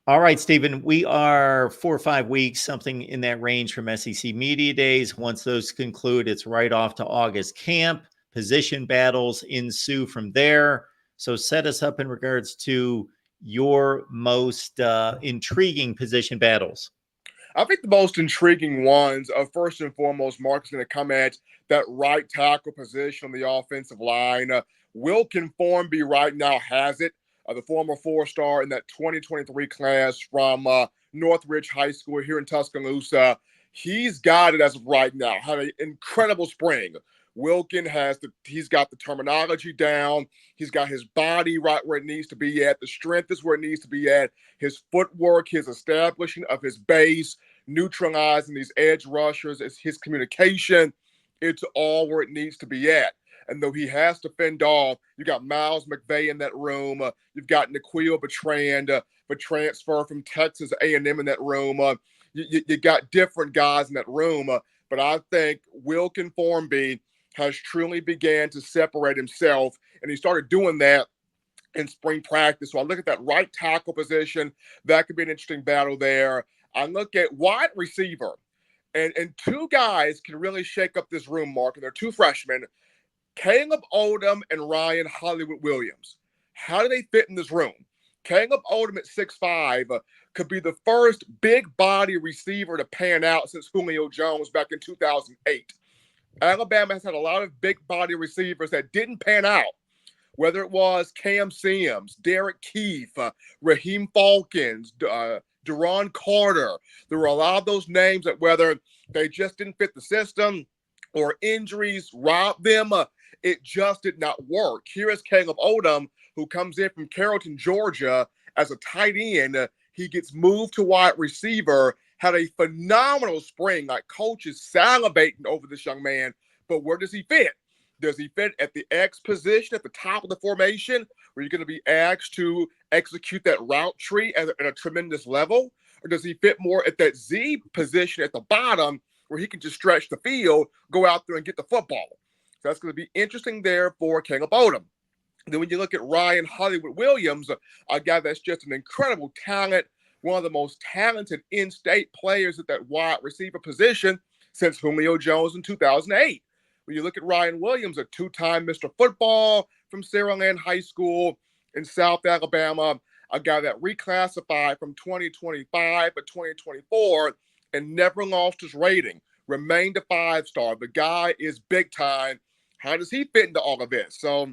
All right, Stephen, we are 4 or 5 weeks, something in that range from SEC Media Days. Once those conclude, it's right off to August camp. Position battles ensue from there. So set us up in regards to your most intriguing position battles. I think the most intriguing ones are first and foremost, Mark is going to come at that right tackle position on the offensive line. Wilkin Formby right now has it. The former four-star in that 2023 class from Northridge High School here in Tuscaloosa. He's got it as of right now. Had an incredible spring. Wilkin he's got the terminology down. He's got his body right where it needs to be at. The strength is where it needs to be at. His footwork, his establishing of his base, neutralizing these edge rushers, his communication, it's all where it needs to be at. And though he has to fend off, you got Miles McVay in that room. You've got Nikhil Bertrand, for transfer from Texas A&M in that room. You got different guys in that room. But I think Wilkin Formby has truly began to separate himself, and he started doing that in spring practice. So I look at that right tackle position. That could be an interesting battle there. I look at wide receiver, and two guys can really shake up this room, Mark, and they're two freshmen, Caleb Odom and Ryan Hollywood-Williams. How do they fit in this room? Caleb Odom at 6'5", could be the first big body receiver to pan out since Julio Jones back in 2008. Alabama has had a lot of big body receivers that didn't pan out, whether it was Cam Sims, Derek Keefe, Raheem Falcons, Deron Carter. There were a lot of those names that whether they just didn't fit the system or injuries robbed them, it just did not work. Here is Caleb Odom, who comes in from Carrollton, Georgia, as a tight end. He gets moved to wide receiver, had a phenomenal spring. Like, coach is salivating over this young man, but where does he fit? Does he fit at the X position at the top of the formation, where you're going to be asked to execute that route tree at a tremendous level? Or does he fit more at that Z position at the bottom, where he can just stretch the field, go out there and get the football? So that's going to be interesting there for Caleb Odom. Then when you look at Ryan Hollywood-Williams, a guy that's just an incredible talent, one of the most talented in-state players at that wide receiver position since Julio Jones in 2008. When you look at Ryan Williams, a two-time Mr. Football from Saraland High School in South Alabama, a guy that reclassified from 2025 to 2024 and never lost his rating, remained a five-star. The guy is big time. How does he fit into all of this? So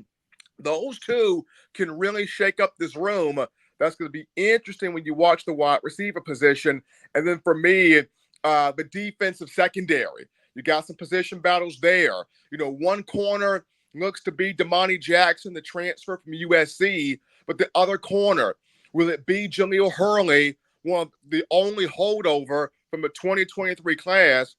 those two can really shake up this room. That's going to be interesting when you watch the wide receiver position. And then for me, the defensive secondary. You got some position battles there. You know, one corner looks to be Damani Jackson, the transfer from USC, but the other corner, will it be Jaleel Hurley, one of the only holdover from the 2023 class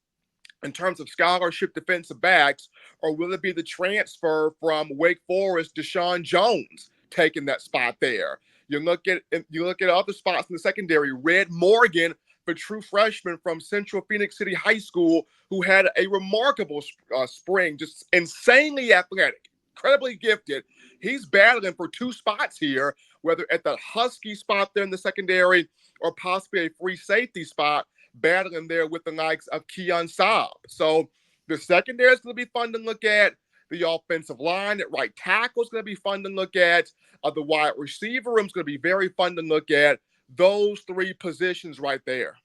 in terms of scholarship defensive backs, or will it be the transfer from Wake Forest, Deshaun Jones, taking that spot there? You look at other spots in the secondary. Red Morgan, the true freshman from Central Phoenix City High School, who had a remarkable spring, just insanely athletic, incredibly gifted. He's battling for two spots here, whether at the Husky spot there in the secondary or possibly a free safety spot, battling there with the likes of Keon Saab. So the secondary is going to be fun to look at. The offensive line at right tackle is going to be fun to look at. The wide receiver room is going to be very fun to look at. Those three positions right there.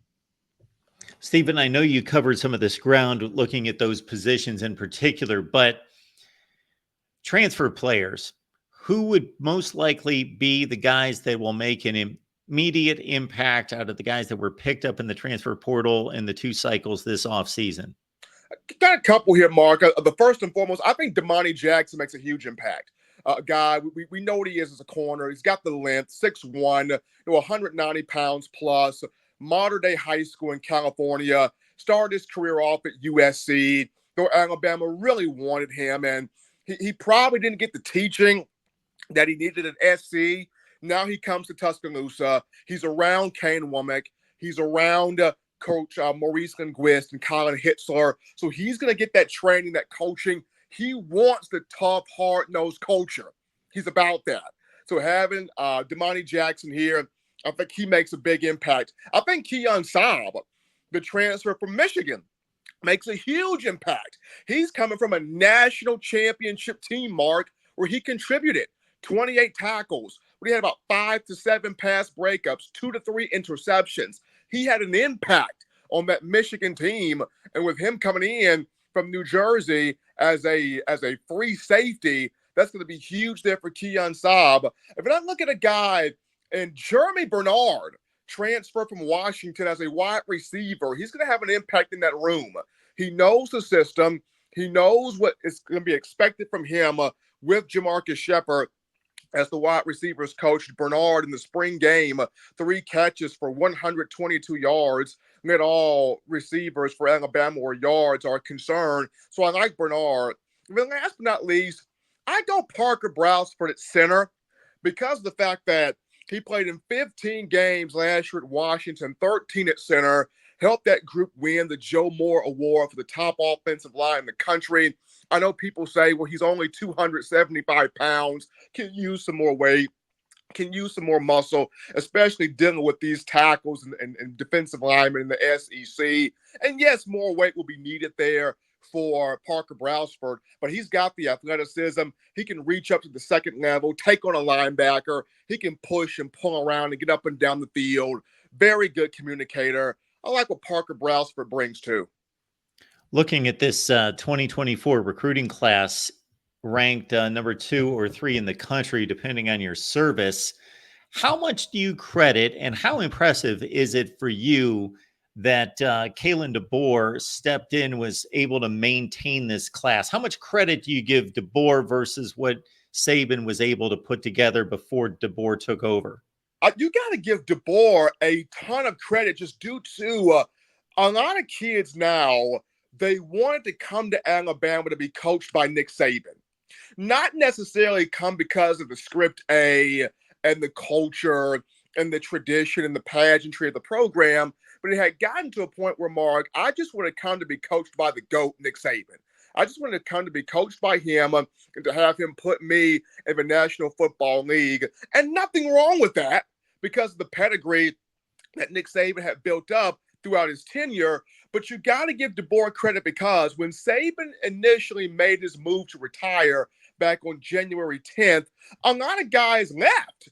Stephen, I know you covered some of this ground looking at those positions in particular, but transfer players, who would most likely be the guys that will make an immediate impact out of the guys that were picked up in the transfer portal in the two cycles this offseason? Got a couple here, Mark. The first and foremost, I think Damani Jackson makes a huge impact. Guy, we know what he is as a corner. He's got the length, 6'1", 190 pounds plus, modern-day high school in California. Started his career off at USC, though Alabama really wanted him, and he probably didn't get the teaching that he needed at SC. Now he comes to Tuscaloosa. He's around Kane Womack. He's around Coach Maurice Linguist and Colin Hitzler. So he's going to get that training, that coaching. He wants the tough, hard-nosed culture. He's about that. So having Damani Jackson here, I think he makes a big impact. I think Keon Saab, the transfer from Michigan, makes a huge impact. He's coming from a national championship team, Mark, where he contributed 28 tackles. We had about 5 to 7 pass breakups, 2 to 3 interceptions. He had an impact on that Michigan team, and with him coming in from New Jersey as a free safety, that's going to be huge there for Keon Saab. If I look at a guy and Jeremy Bernard, transfer from Washington as a wide receiver, he's going to have an impact in that room. He knows the system. He knows what is going to be expected from him with Jamarcus Shepard as the wide receivers coach. Bernard in the spring game, 3 catches for 122 yards. Not all receivers for Alabama or yards are concerned. So I like Bernard. And then last but not least, I go Parker Brausford at center because of the fact that he played in 15 games last year at Washington, 13 at center, helped that group win the Joe Moore Award for the top offensive line in the country. I know people say, well, he's only 275 pounds, can use some more weight, can use some more muscle, especially dealing with these tackles and defensive linemen in the SEC. And yes, more weight will be needed there for Parker Brausford, but he's got the athleticism. He can reach up to the second level, take on a linebacker. He can push and pull around and get up and down the field. Very good communicator. I like what Parker Brausford brings too. Looking at this 2024 recruiting class, ranked number 2 or 3 in the country, depending on your service, how much do you credit and how impressive is it for you that Kalen Deboer stepped in, was able to maintain this class? How much credit do you give Deboer versus what Saban was able to put together before Deboer took over? You got to give Deboer a ton of credit just due to a lot of kids now, they wanted to come to Alabama to be coached by Nick Saban. Not necessarily come because of the script A and the culture and the tradition and the pageantry of the program, but it had gotten to a point where, Mark, I just want to come to be coached by the GOAT, Nick Saban. I just wanted to come to be coached by him and to have him put me in the National Football League. And nothing wrong with that because of the pedigree that Nick Saban had built up throughout his tenure. But you got to give Deboer credit because when Saban initially made his move to retire back on January 10th, a lot of guys left.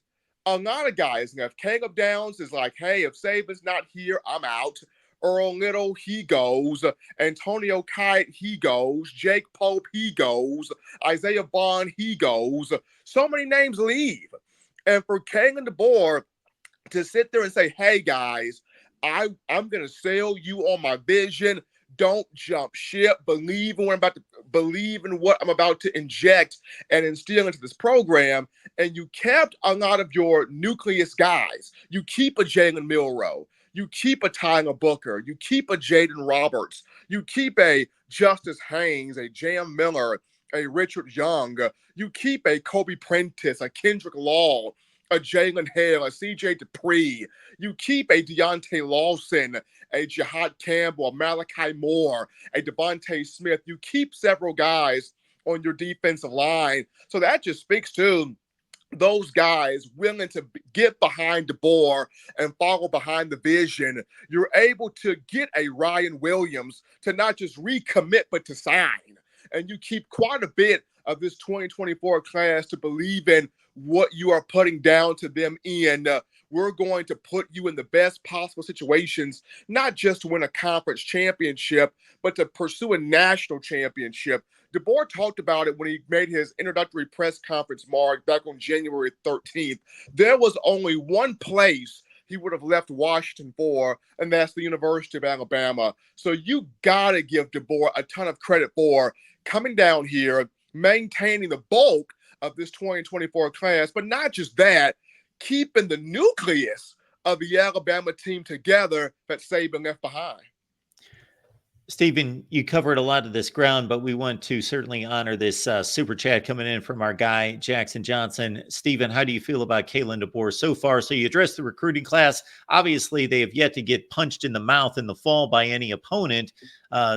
Caleb Downs is like, hey, if Saban's not here, I'm out. Earl Little, he goes. Antonio Kite, he goes. Jake Pope, he goes. Isaiah Bond, he goes. So many names leave. And for Kalen Deboer to sit there and say, hey, guys, I'm going to sell you on my vision. Don't jump ship. Believe in what I'm about to inject and instill into this program. And you kept a lot of your nucleus guys. You keep a Jalen Milroe. You keep a Tyler Booker. You keep a Jaden Roberts. You keep a Justice Haynes, a Jam Miller, a Richard Young. You keep a Kobe Prentice, a Kendrick Law, a Jalen Hale, a CJ Dupree. You keep a Deontay Lawson, a Jihad Campbell, a Malachi Moore, a Devontae Smith. You keep several guys on your defensive line. So that just speaks to those guys willing to get behind Deboer and follow behind the vision. You're able to get a Ryan Williams to not just recommit, but to sign. And you keep quite a bit of this 2024 class to believe in what you are putting down to them in. We're going to put you in the best possible situations, not just to win a conference championship, but to pursue a national championship. Deboer talked about it when he made his introductory press conference, Mark, back on January 13th. There was only one place he would have left Washington for, and that's the University of Alabama. So you got to give Deboer a ton of credit for coming down here, maintaining the bulk of this 2024 class, but not just that, keeping the nucleus of the Alabama team together that Saban left behind. Stephen, you covered a lot of this ground, but we want to certainly honor this super chat coming in from our guy, Jackson Johnson. Stephen, how do you feel about Kalen Deboer so far? So you addressed the recruiting class. Obviously, they have yet to get punched in the mouth in the fall by any opponent.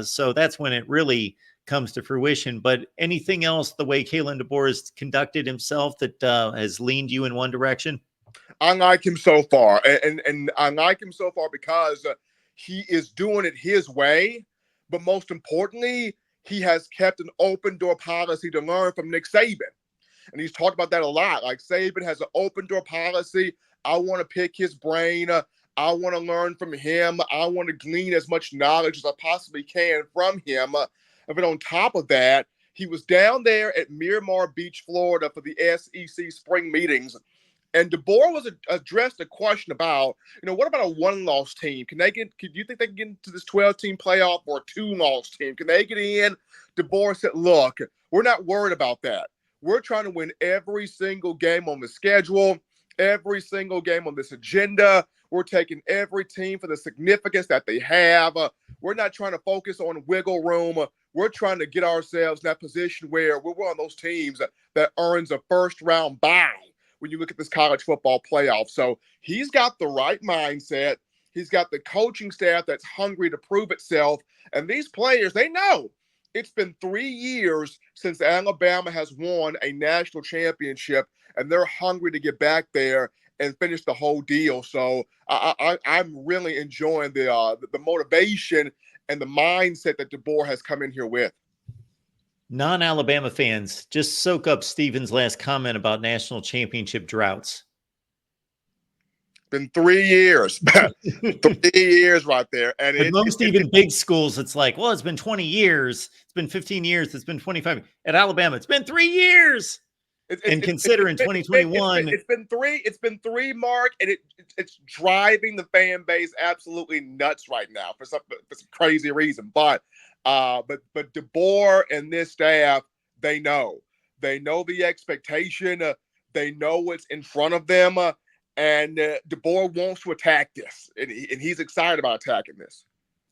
So that's when it really comes to fruition. But anything else, the way Kalen Deboer has conducted himself that has leaned you in one direction? I like him so far, and I like him so far because he is doing it his way. But most importantly, he has kept an open door policy to learn from Nick Saban. And he's talked about that a lot. Like, Saban has an open door policy. I want to pick his brain. I want to learn from him. I want to glean as much knowledge as I possibly can from him. But on top of that, he was down there at Miramar Beach, Florida for the SEC spring meetings. And Deboer was addressed a question about, what about a one-loss team? Could you think they can get into this 12-team playoff, or a two-loss team? Can they get in? Deboer said, look, we're not worried about that. We're trying to win every single game on the schedule, every single game on this agenda. We're taking every team for the significance that they have. We're not trying to focus on wiggle room. We're trying to get ourselves in that position where we're one of those teams that earns a first-round bye when you look at this college football playoff. So he's got the right mindset. He's got the coaching staff that's hungry to prove itself. And these players, they know it's been 3 years since Alabama has won a national championship, and they're hungry to get back there and finish the whole deal. So I'm really enjoying the motivation and the mindset that Deboer has come in here with. Non-Alabama fans, just soak up Steven's last comment about national championship droughts. Been 3 years. 3 years right there. And most even big schools, it's like, well, it's been 20 years. It's been 15 years. It's been 25. At Alabama, it's been 3 years. And consider in 2021. It's been three, Mark, and it's driving the fan base absolutely nuts right now for some crazy reason. But Deboer and this staff, they know the expectation. They know what's in front of them. And Deboer wants to attack this, and he's excited about attacking this.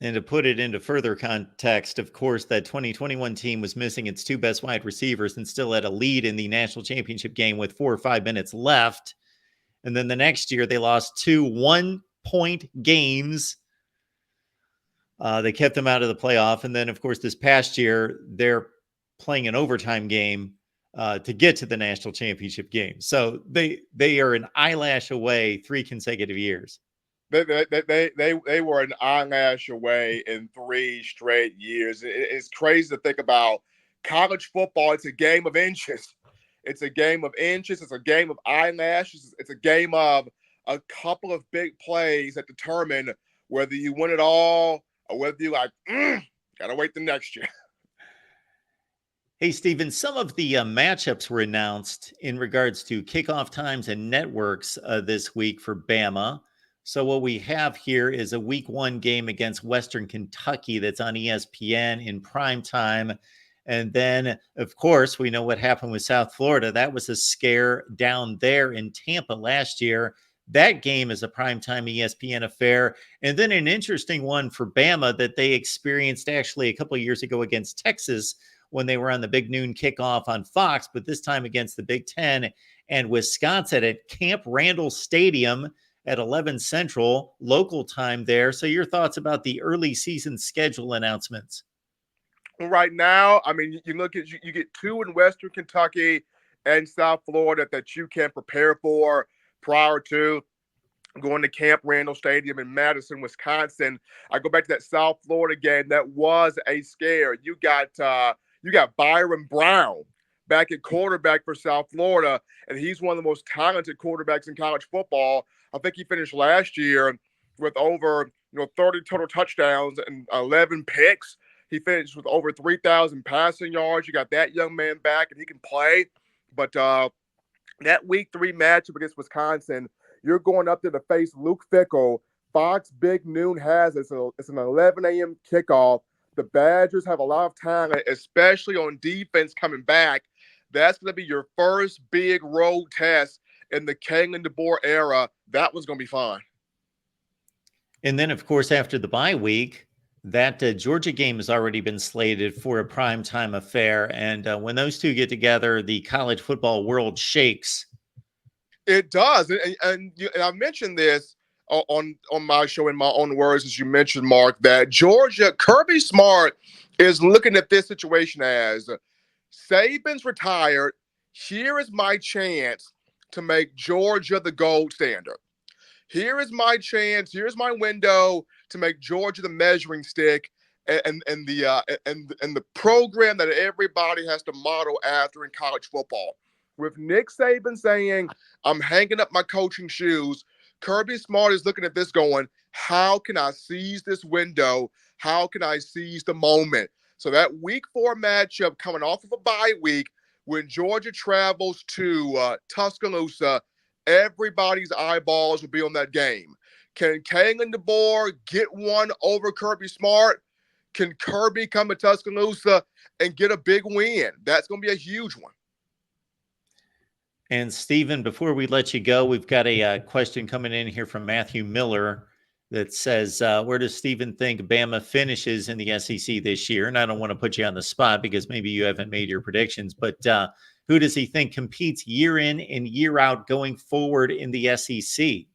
And to put it into further context, of course, that 2021 team was missing its two best wide receivers and still had a lead in the national championship game with 4 or 5 minutes left. And then the next year, they lost 2 one-point games. They kept them out of the playoff. And then, of course, this past year, they're playing an overtime game to get to the national championship game. So they are an eyelash away 3 consecutive years. They were an eyelash away in 3 straight years. It's crazy to think about. College football, it's a game of inches. It's a game of inches. It's a game of eyelashes. It's a game of a couple of big plays that determine whether you win it all or whether you gotta wait the next year. Hey, Steven, some of the matchups were announced in regards to kickoff times and networks this week for Bama. So what we have here is a week 1 game against Western Kentucky that's on ESPN in prime time. And then, of course, we know what happened with South Florida. That was a scare down there in Tampa last year. That game is a primetime ESPN affair. And then an interesting one for Bama that they experienced actually a couple of years ago against Texas when they were on the big noon kickoff on Fox, but this time against the Big Ten and Wisconsin at Camp Randall Stadium at 11 Central, local time there. So your thoughts about the early season schedule announcements? Right now, I mean, you look at you get 2 in Western Kentucky and South Florida that you can prepare for prior to going to Camp Randall Stadium in Madison, Wisconsin. I go back to that South Florida game. That was a scare. You got Byron Brown back at quarterback for South Florida, and he's one of the most talented quarterbacks in college football. I think he finished last year with over 30 total touchdowns and 11 picks. He finished with over 3,000 passing yards. You got that young man back, and he can play. But that week 3 matchup against Wisconsin, you're going up there to face Luke Fickell. Fox Big Noon has it. So it's an 11 a.m. kickoff. The Badgers have a lot of talent, especially on defense coming back. That's going to be your first big road test in the Kalen Deboer era. That was going to be fun. And then, of course, after the bye week, that Georgia game has already been slated for a primetime affair. And when those two get together, the college football world shakes. It does. And I mentioned this on my show in my own words, as you mentioned, Mark, that Georgia, Kirby Smart is looking at this situation as Saban's retired. Here is my chance to make Georgia the gold standard. Here is my chance. Here's my window to make Georgia the measuring stick and the program that everybody has to model after in college football. With Nick Saban saying, "I'm hanging up my coaching shoes," Kirby Smart is looking at this going, "How can I seize this window? How can I seize the moment?" So that week 4 matchup coming off of a bye week when Georgia travels to Tuscaloosa, everybody's eyeballs will be on that game. Can Kalen Deboer get one over Kirby Smart? Can Kirby come to Tuscaloosa and get a big win? That's going to be a huge one. And Stephen, before we let you go, we've got a question coming in here from Matthew Miller that says, where does Stephen think Bama finishes in the SEC this year? And I don't want to put you on the spot because maybe you haven't made your predictions, but who does he think competes year in and year out going forward in the SEC?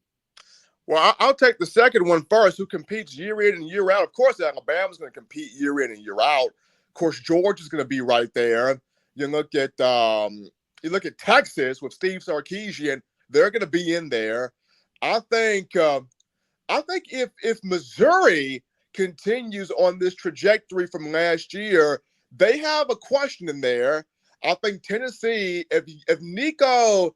Well, I'll take the second one first. Who competes year in and year out? Of course, Alabama's going to compete year in and year out. Of course, Georgia's going to be right there. You look at Texas with Steve Sarkisian; they're going to be in there. I think if Missouri continues on this trajectory from last year, they have a question in there. I think Tennessee, if Nico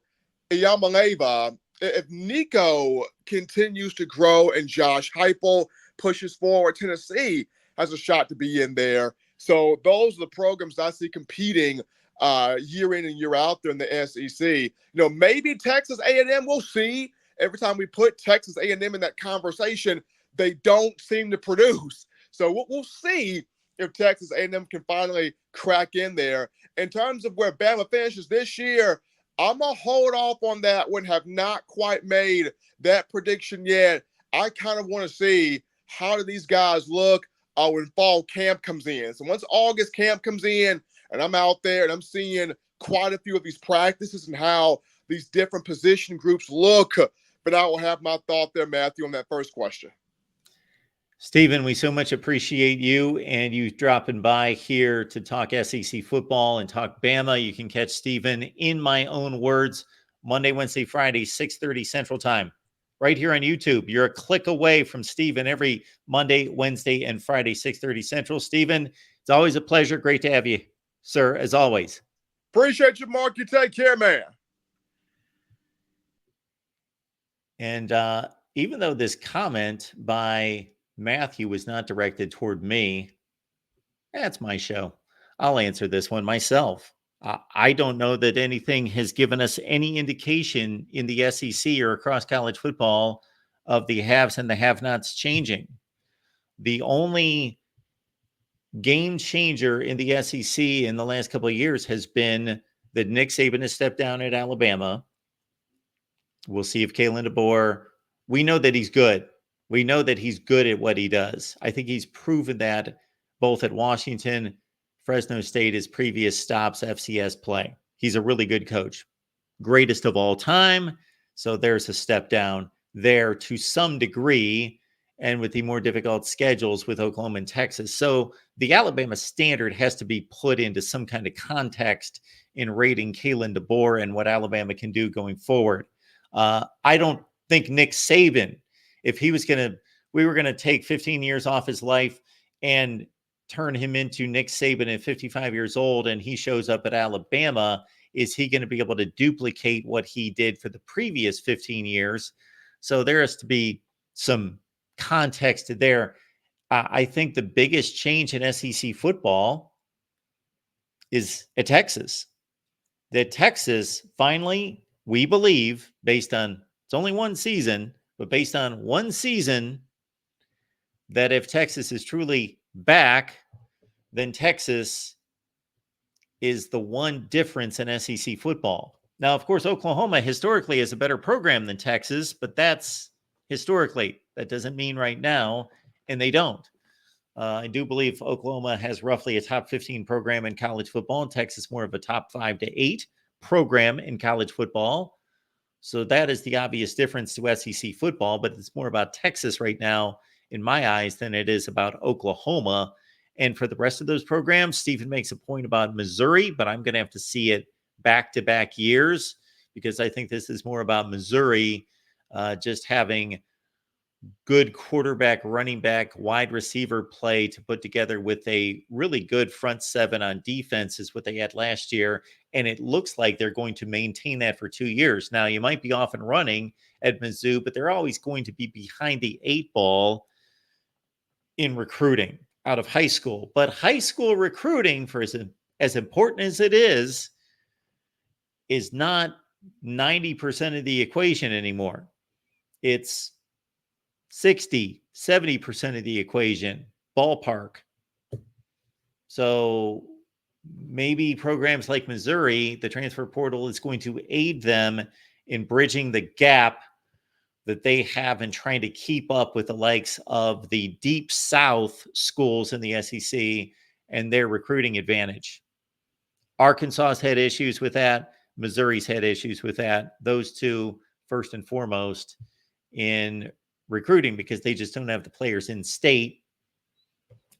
Iamaleava, if Nico continues to grow and Josh Heupel pushes forward, Tennessee has a shot to be in there. So those are the programs I see competing year in and year out there in the SEC. Maybe Texas A&M, we'll see. Every time we put Texas A&M in that conversation, they don't seem to produce. So we'll see if Texas A&M can finally crack in there. In terms of where Bama finishes this year, I'm going to hold off on that one, have not quite made that prediction yet. I kind of want to see how do these guys look when fall camp comes in. So once August camp comes in and I'm out there and I'm seeing quite a few of these practices and how these different position groups look, but I will have my thought there, Matthew, on that first question. Stephen, we so much appreciate you and you dropping by here to talk SEC football and talk Bama. You can catch Stephen in my own words Monday, Wednesday, Friday, 6:30 Central Time, right here on YouTube. You're a click away from Stephen every Monday, Wednesday, and Friday, 6:30 Central. Stephen, it's always a pleasure. Great to have you, sir, as always. Appreciate you, Mark. You take care, man. And even though this comment by Matthew was not directed toward me, that's my show. I'll answer this one myself. I don't know that anything has given us any indication in the SEC or across college football of the haves and the have-nots changing. The only game changer in the SEC in the last couple of years has been that Nick Saban has stepped down at Alabama. We'll see if Kalen Deboer, we know that he's good. We know that he's good at what he does. I think he's proven that both at Washington, Fresno State, his previous stops, FCS play. He's a really good coach. Greatest of all time. So there's a step down there to some degree, and with the more difficult schedules with Oklahoma and Texas. So the Alabama standard has to be put into some kind of context in rating Kalen Deboer and what Alabama can do going forward. I don't think Nick Saban, if he was we were going to take 15 years off his life and turn him into Nick Saban at 55 years old and he shows up at Alabama, is he going to be able to duplicate what he did for the previous 15 years? So there has to be some context there. I think the biggest change in SEC football is at Texas. That Texas finally, we believe, based on, it's only one season, but based on one season, that if Texas is truly back, then Texas is the one difference in SEC football. Now, of course, Oklahoma historically is a better program than Texas, but that's historically. That doesn't mean right now, and they don't. I do believe Oklahoma has roughly a top 15 program in college football, and Texas more of a top 5 to 8 program in college football. So that is the obvious difference to SEC football, but it's more about Texas right now, in my eyes, than it is about Oklahoma. And for the rest of those programs, Stephen makes a point about Missouri, but I'm going to have to see it back-to-back years because I think this is more about Missouri just having good quarterback, running back, wide receiver play to put together with a really good front seven on defense is what they had last year. And it looks like they're going to maintain that for 2 years. Now, you might be off and running at Mizzou, but they're always going to be behind the 8 ball in recruiting out of high school. But high school recruiting, for as important as it is not 90% of the equation anymore. It's 60, 70% of the equation, ballpark. So maybe programs like Missouri, the transfer portal is going to aid them in bridging the gap that they have in trying to keep up with the likes of the deep South schools in the SEC and their recruiting advantage. Arkansas's had issues with that. Missouri's had issues with that. Those two, first and foremost, in recruiting, because they just don't have the players in state.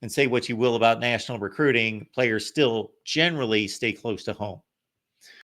And say what you will about national recruiting, players still generally stay close to home.